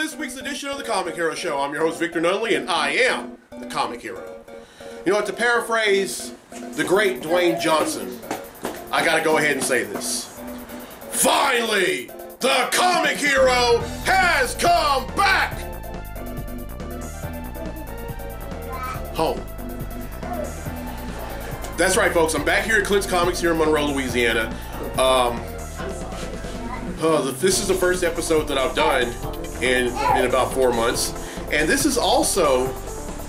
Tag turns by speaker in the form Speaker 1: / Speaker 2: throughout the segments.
Speaker 1: this week's edition of the Comic Hero Show. I'm your host, Victor Nunley, and I am the Comic Hero. You know what, to paraphrase the great Dwayne Johnson, I gotta go ahead and say this. Finally, the Comic Hero has come back home. That's right, folks. I'm back here at Clint's Comics here in Monroe, Louisiana. This is the first episode that I've done in about 4 months, and this is also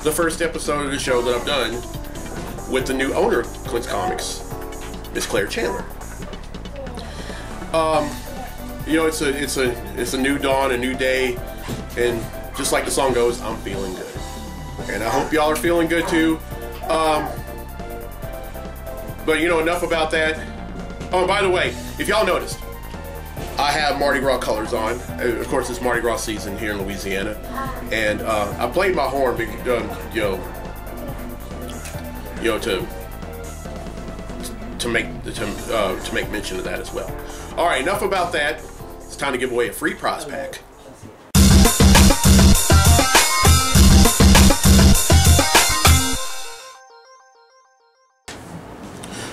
Speaker 1: the first episode of the show that I've done with the new owner of Clint's Comics, Miss Claire Chandler. You know, it's a new dawn, a new day, and just like the song goes, I'm feeling good, and I hope y'all are feeling good too. But you know, enough about that. Oh, and by the way, if y'all noticed, I have Mardi Gras colors on. Of course, it's Mardi Gras season here in Louisiana, and I played my horn, to make mention of that as well. All right, enough about that. It's time to give away a free prize pack.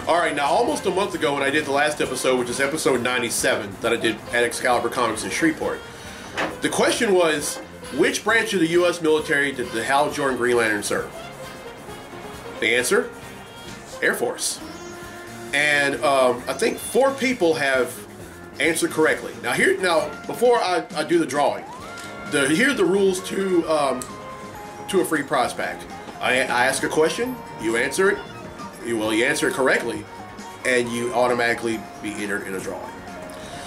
Speaker 1: Alright, now almost a month ago when I did the last episode, which is episode 97 that I did at Excalibur Comics in Shreveport, the question was, which branch of the U.S. military did the Hal Jordan Green Lantern serve? The answer? Air Force. And I think 4 people have answered correctly. Now before I do the drawing, here are the rules to a free prize pack. I ask a question, you answer it. You answer it correctly, and you automatically be entered in a drawing.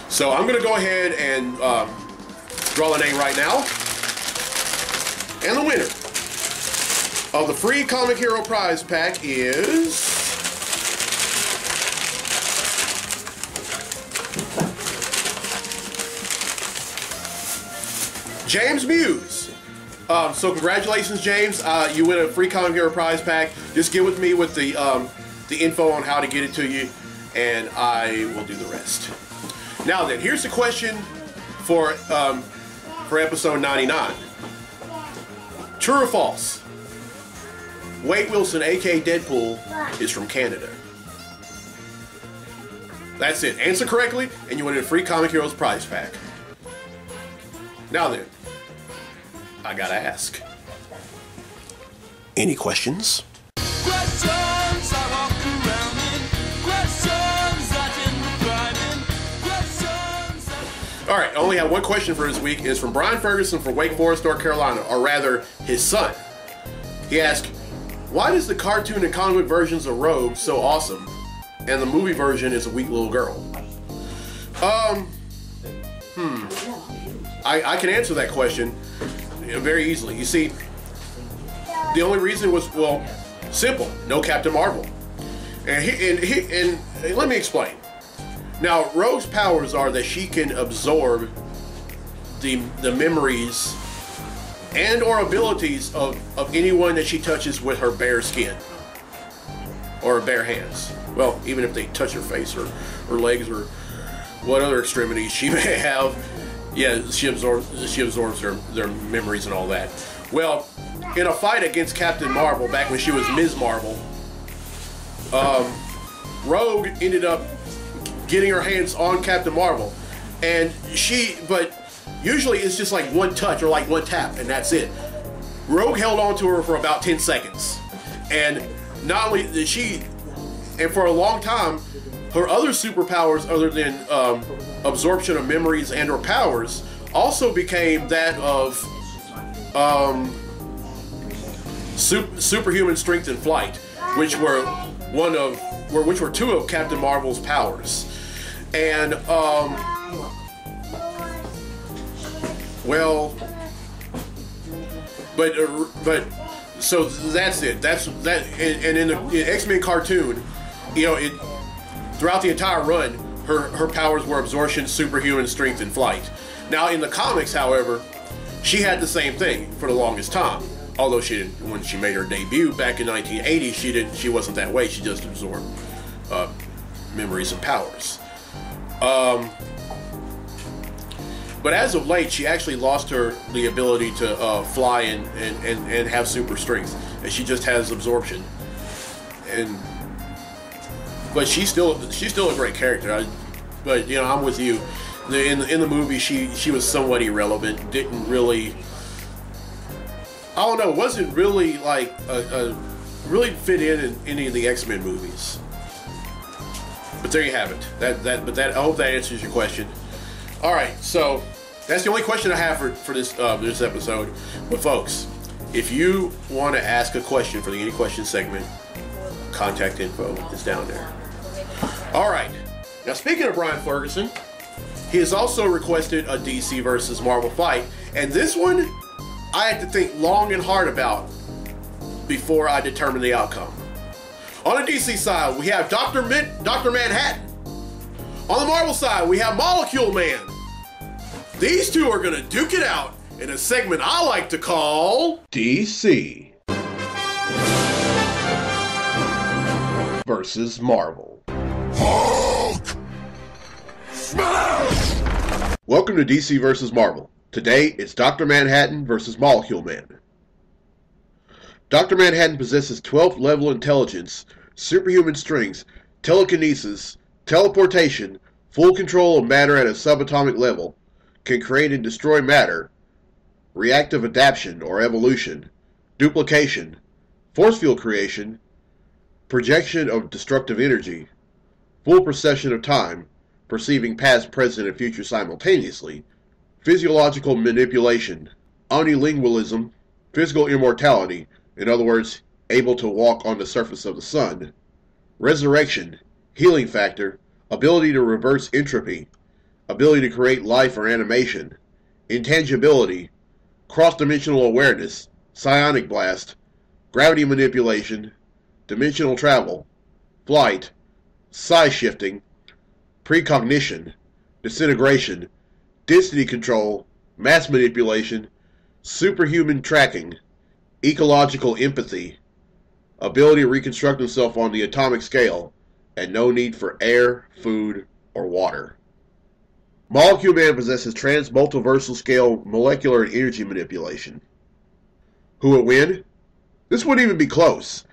Speaker 1: So I'm going to go ahead and draw the name right now. And the winner of the free Comic Hero prize pack is James Muse. So congratulations, James. You win a free Comic Hero prize pack. Just get with me with the info on how to get it to you, and I will do the rest. Now then, here's the question for episode 99. True or false? Wade Wilson, aka Deadpool, is from Canada. That's it. Answer correctly, and you win a free Comic Heroes prize pack. Now then, I gotta ask. Any questions? Questions I walk around in. Questions I tend to questions. Alright, I only have one question for this week. It's from Brian Ferguson from Wake Forest, North Carolina, or rather, his son. He asked, why does the cartoon and comic versions of Rogue so awesome, and the movie version is a weak little girl? I can answer that question very easily. You see, the only reason was, well, simple. No Captain Marvel. And let me explain. Now, Rogue's powers are that she can absorb the memories and or abilities of anyone that she touches with her bare skin or her bare hands. Well, even if they touch her face or her legs or what other extremities she may have. Yeah, she absorbs their memories and all that. Well, in a fight against Captain Marvel, back when she was Ms. Marvel, Rogue ended up getting her hands on Captain Marvel, but usually it's just like one touch or like one tap, and that's it. Rogue held on to her for about 10 seconds, and not only did she, and for a long time, her other superpowers, other than absorption of memories and or powers, also became that of superhuman strength and flight, which were two of Captain Marvel's powers. And so that's it. And in the X-Men cartoon, you know, throughout the entire run, her powers were absorption, superhuman strength, and flight. Now in the comics, however, she had the same thing for the longest time. Although she didn't, when she made her debut back in 1980, she wasn't that way. She just absorbed memories and powers. But as of late, she actually lost the ability to fly and have super strength, and she just has absorption. But she's still a great character. But you know, I'm with you. In the movie, she was somewhat irrelevant. Didn't really, I don't know, wasn't really like really fit in any of the X-Men movies. But there you have it. I hope that answers your question. All right, so that's the only question I have for this episode. But folks, if you want to ask a question for the Any Question segment, contact info is down there. All right. Now, speaking of Brian Ferguson, he has also requested a DC versus Marvel fight, and this one I had to think long and hard about before I determined the outcome. On the DC side, we have Dr. Manhattan. On the Marvel side, we have Molecule Man. These two are going to duke it out in a segment I like to call DC versus Marvel. Hulk smash! Welcome to DC versus Marvel. Today, it's Dr. Manhattan versus Molecule Man. Dr. Manhattan possesses 12th level intelligence, superhuman strength, telekinesis, teleportation, full control of matter at a subatomic level, can create and destroy matter, reactive adaptation or evolution, duplication, force field creation, projection of destructive energy, full perception of time, perceiving past, present, and future simultaneously, physiological manipulation, omnilingualism, physical immortality, in other words, able to walk on the surface of the sun, resurrection, healing factor, ability to reverse entropy, ability to create life or animation, intangibility, cross-dimensional awareness, psionic blast, gravity manipulation, dimensional travel, flight, psi shifting, precognition, disintegration, density control, mass manipulation, superhuman tracking, ecological empathy, ability to reconstruct himself on the atomic scale, and no need for air, food, or water. Molecule Man possesses trans-multiversal scale molecular and energy manipulation. Who would win? This wouldn't even be close.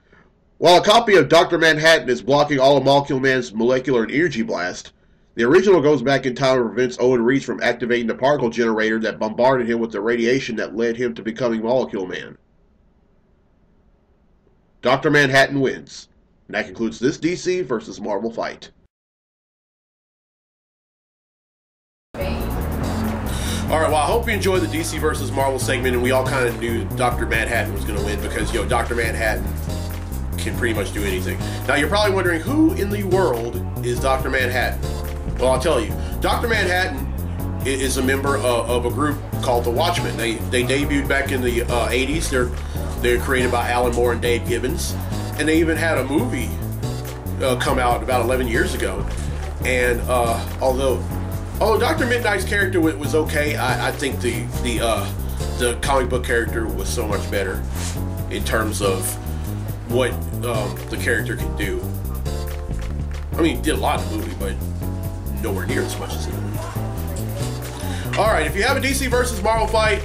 Speaker 1: While a copy of Dr. Manhattan is blocking all of Molecule Man's molecular and energy blast, the original goes back in time and prevents Owen Reach from activating the particle generator that bombarded him with the radiation that led him to becoming Molecule Man. Dr. Manhattan wins. And that concludes this DC versus Marvel fight. Alright, well, I hope you enjoyed the DC versus Marvel segment, and we all kind of knew Dr. Manhattan was going to win because, Dr. Manhattan can pretty much do anything. Now, you're probably wondering, who in the world is Dr. Manhattan? Well, I'll tell you. Dr. Manhattan is a member of a group called the Watchmen. They debuted back in the 80s. They're created by Alan Moore and Dave Gibbons. And they even had a movie come out about 11 years ago. And although Dr. Midnight's character was okay, I think the comic book character was so much better in terms of what the character could do. I mean, he did a lot in the movie, but nowhere near as much as in the movie. Alright, if you have a DC versus Marvel fight,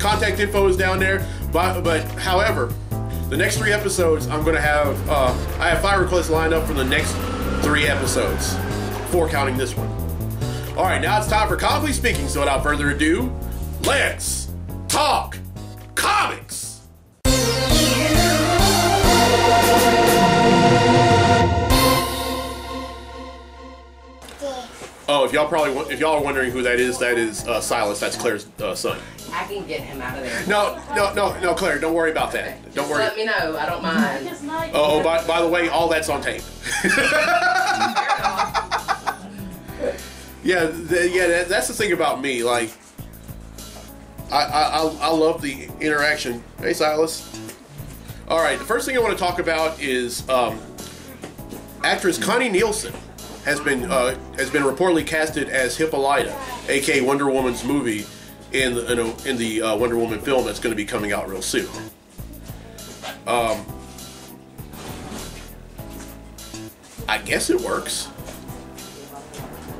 Speaker 1: contact info is down there. But however, the next 3 episodes, I'm going to have, I have 5 requests lined up for the next 3 episodes, 4 counting this one. Alright, now it's time for Comically Speaking, so without further ado, let's talk comics! Oh, if y'all are wondering who that is Silas. That's Claire's son.
Speaker 2: I can get him out of there.
Speaker 1: No, Claire, don't worry about that. Don't worry.
Speaker 2: Let me know. I don't mind.
Speaker 1: Oh, by the way, all that's on tape. Yeah, that's the thing about me. Like, I love the interaction. Hey, Silas. All right, the first thing I want to talk about is actress Connie Nielsen has been reportedly casted as Hippolyta, aka Wonder Woman's movie, in the Wonder Woman film that's going to be coming out real soon. I guess it works.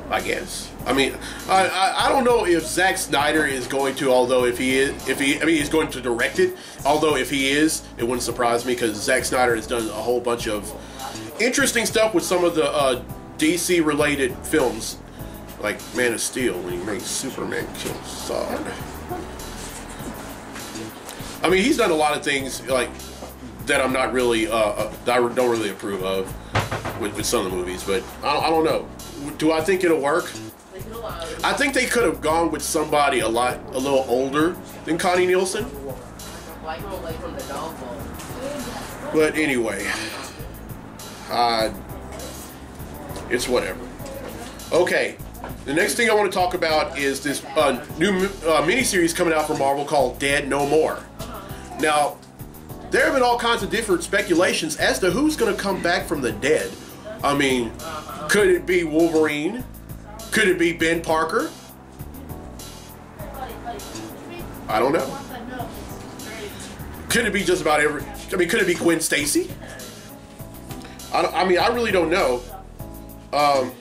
Speaker 1: I guess. I mean, I don't know if Zack Snyder is going to, although he's going to direct it. Although if he is, it wouldn't surprise me because Zack Snyder has done a whole bunch of interesting stuff with some of the DC related films, like Man of Steel when he made Superman kill Zod. I mean, he's done a lot of things like that I'm not really, that I don't really approve of with some of the movies, but I don't know. Do I think it'll work? I think they could have gone with somebody a little older than Connie Nielsen. But anyway, it's whatever. Okay, the next thing I want to talk about is this new miniseries coming out from Marvel called Dead No More. Now, there have been all kinds of different speculations as to who's going to come back from the dead. I mean, could it be Wolverine? Could it be Ben Parker? I don't know. Could it be just about could it be Gwen Stacy? I mean, I really don't know. I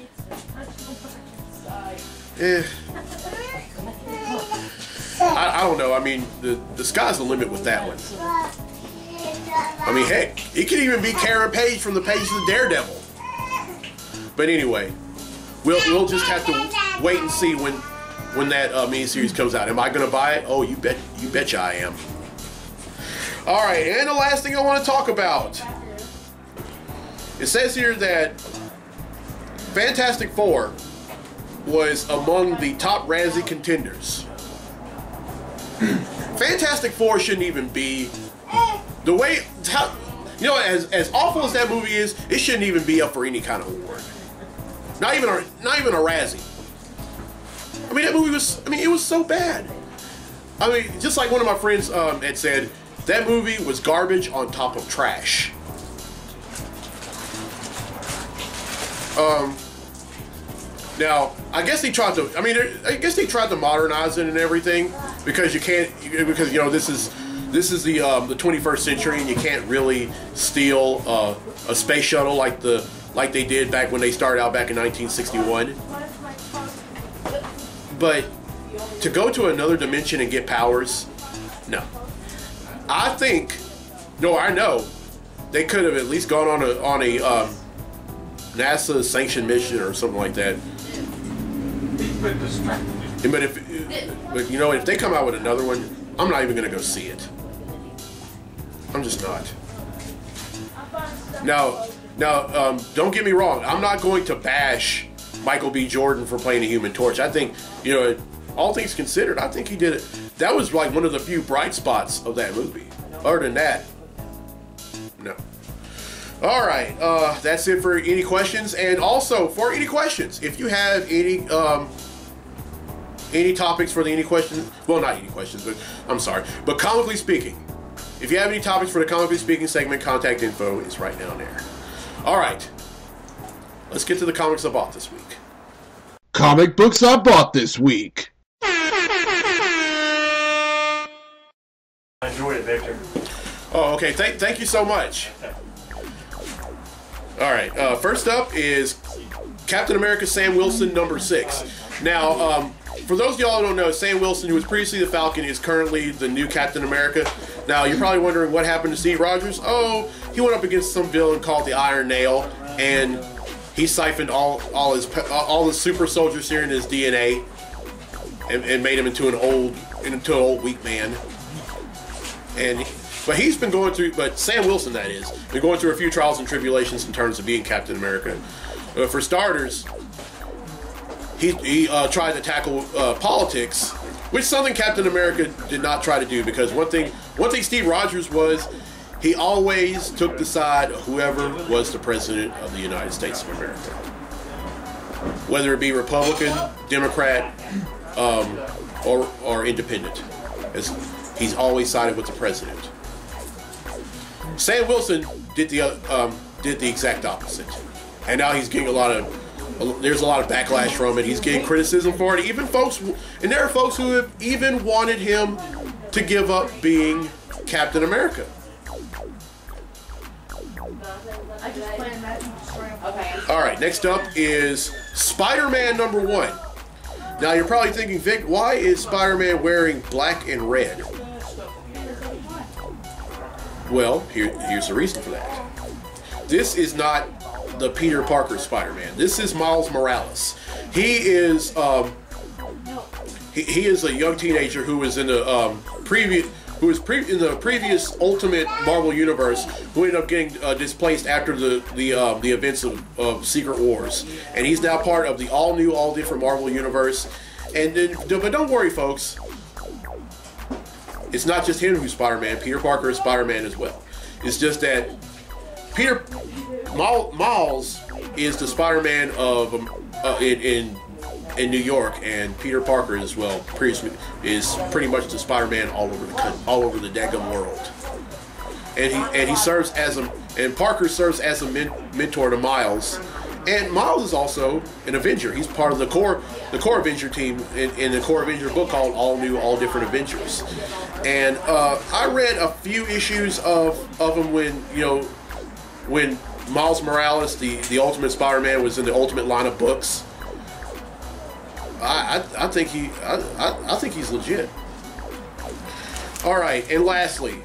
Speaker 1: don't know. I mean, the sky's the limit with that one. I mean, heck, it could even be Karen Page from the pages of Daredevil. But anyway, we'll just have to wait and see when that miniseries comes out. Am I going to buy it? Oh, you betcha I am. All right, and the last thing I want to talk about. It says here that Fantastic Four was among the top Razzie contenders. Fantastic Four shouldn't even be the way. You know, as awful as that movie is, it shouldn't even be up for any kind of award. Not even a Razzie. I mean, that movie was. I mean, it was so bad. I mean, just like one of my friends had said, that movie was garbage on top of trash. Now, I guess they tried to. I mean, I guess they tried to modernize it and everything because you can't. Because you know this is the 21st century and you can't really steal a space shuttle like they did back when they started out back in 1961. But to go to another dimension and get powers, no. I know they could have at least gone on a NASA sanctioned mission or something like that. But you know, if they come out with another one, I'm not even gonna go see it. I'm just not. Now, don't get me wrong. I'm not going to bash Michael B. Jordan for playing the Human Torch. I think, you know, all things considered, I think he did it. That was like one of the few bright spots of that movie. Other than that, no. All right, that's it for any questions. And also, for any questions, if you have any topics for the any questions, well, not any questions, but I'm sorry, but comically speaking, if you have any topics for the comically speaking segment, contact info is right down there. All right, let's get to the comics I bought this week.
Speaker 3: Comic books I bought this week.
Speaker 4: I enjoyed it, Victor.
Speaker 1: Oh, okay. Thank you so much. All right. First up is Captain America Sam Wilson #6. Now, for those of y'all who don't know, Sam Wilson, who was previously the Falcon, is currently the new Captain America. Now, you're probably wondering what happened to Steve Rogers. Oh, he went up against some villain called the Iron Nail, and he siphoned all the super soldier serum in his DNA and made him into an old weak man. But he's been going through, but Sam Wilson, that is, been going through a few trials and tribulations in terms of being Captain America. For starters, he tried to tackle politics, which is something Captain America did not try to do, because one thing Steve Rogers was, he always took the side of whoever was the president of the United States of America. Whether it be Republican, Democrat, or independent. He's always sided with the president. Sam Wilson did the exact opposite, and now he's getting there's a lot of backlash from it. He's getting criticism for it. And there are folks who have even wanted him to give up being Captain America.
Speaker 2: Okay.
Speaker 1: All right, next up is Spider-Man #1. Now you're probably thinking, Vic, why is Spider-Man wearing black and red? Well, here's the reason for that. This is not the Peter Parker Spider-Man. This is Miles Morales. He is he is a young teenager who was in the previous Ultimate Marvel Universe, who ended up getting displaced after the events of Secret Wars, and he's now part of the all new, all different Marvel Universe. But don't worry, folks. It's not just him who's Spider-Man. Peter Parker is Spider-Man as well. It's just that Miles is the Spider-Man of in New York, and Peter Parker as well is pretty much the Spider-Man all over the daggum world. And he serves as Parker serves as a mentor to Miles. And Miles is also an Avenger. He's part of the core Avenger team in the core Avenger book called All New, All Different Avengers. And I read a few issues of them when Miles Morales, the Ultimate Spider-Man, was in the Ultimate line of books. I think he's legit. All right, and lastly,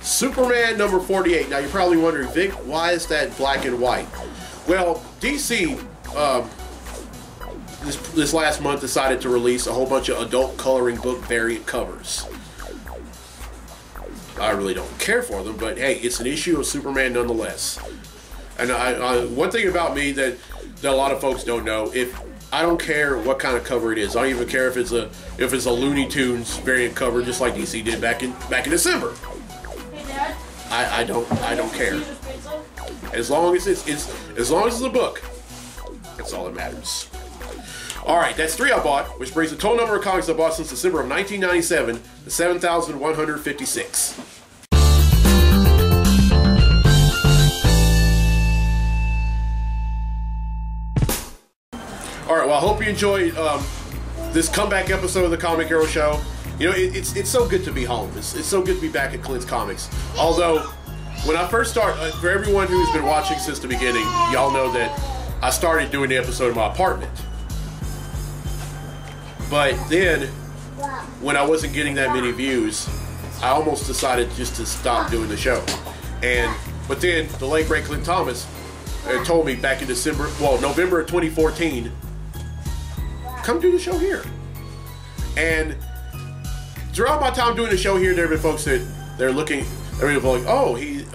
Speaker 1: Superman #48. Now you're probably wondering, Vic, why is that black and white? Well, DC this last month decided to release a whole bunch of adult coloring book variant covers. I really don't care for them, but hey, it's an issue of Superman nonetheless. And one thing about me that a lot of folks don't know, I don't care what kind of cover it is. I don't even care if it's a Looney Tunes variant cover, just like DC did back in December.
Speaker 5: Hey, Dad.
Speaker 1: I don't care. As long as it's a book, that's all that matters. All right, that's 3 I bought, which brings the total number of comics I bought since December of 1997 to 7,156. All right, well, I hope you enjoyed this comeback episode of the Comic Hero Show. You know, it's so good to be home. It's so good to be back at Clint's Comics. Although, when I first started, for everyone who's been watching since the beginning, y'all know that I started doing the episode in my apartment. But then, when I wasn't getting that many views, I almost decided just to stop doing the show. But then, the late great Clint Thomas told me back in November of 2014, come do the show here. And throughout my time doing the show here, there have been folks that they're looking, they're like, he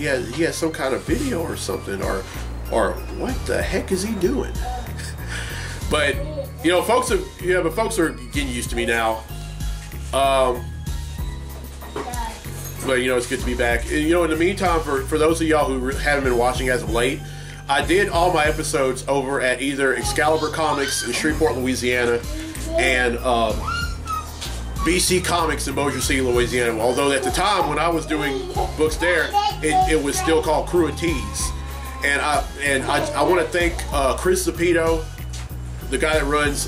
Speaker 1: has some kind of video or something, or what the heck is he doing? But folks are getting used to me now. But it's good to be back. And, in the meantime, for those of y'all who haven't been watching as of late, I did all my episodes over at either Excalibur Comics in Shreveport, Louisiana, and BC Comics in Bossier City, Louisiana. Although at the time when I was doing books there, it was still called Crew of Tees. And I want to thank Chris Zapito, the guy that runs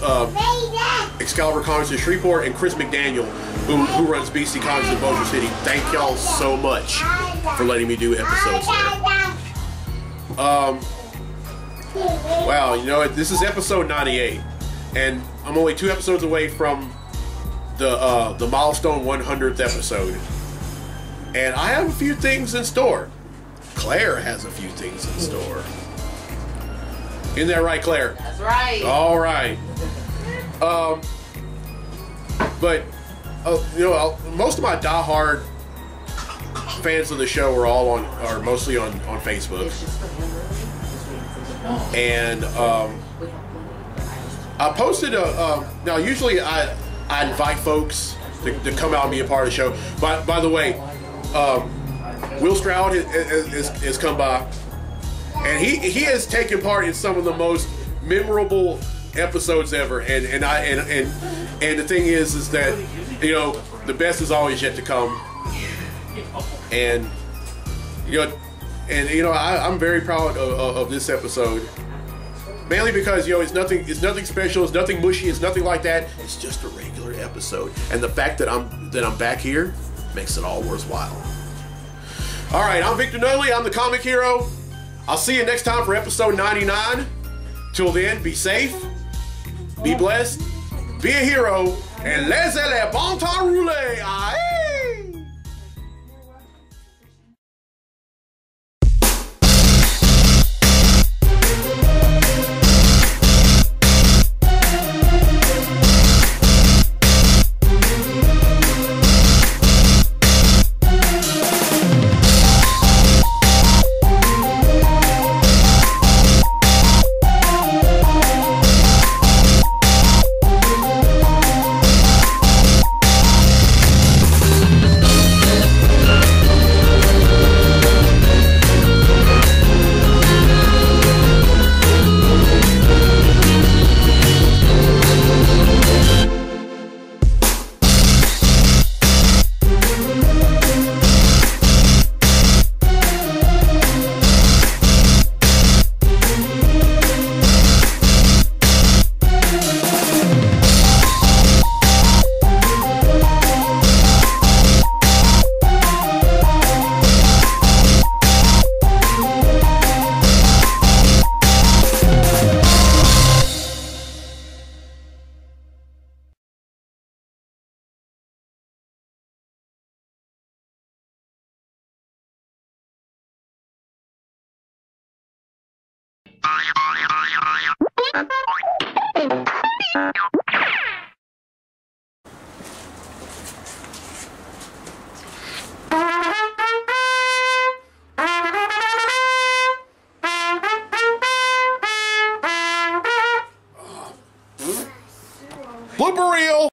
Speaker 1: Excalibur Comics in Shreveport, and Chris McDaniel, who runs BC Comics in Bossier City. Thank y'all so much for letting me do episodes there. Wow, this is episode 98, and I'm only 2 episodes away from the milestone 100th episode, and I have a few things in store. Claire has a few things in store. Isn't that right, Claire?
Speaker 2: That's right.
Speaker 1: All right. But most of my diehard fans of the show are mostly on Facebook. And I posted now usually I invite folks to come out and be a part of the show. By the way, Will Stroud has come by, and he has taken part in some of the most memorable episodes ever. And the thing is that the best is always yet to come. And I'm very proud of this episode, mainly because it's nothing special, it's nothing mushy, it's nothing like that. It's just a regular episode, and the fact that I'm back here makes it all worthwhile. All right, I'm Victor Nunley. I'm the Comic Hero. I'll see you next time for episode 99. Till then, be safe, be blessed, be a hero, and laissez le bon temps rouler. Aye. Blooper reel!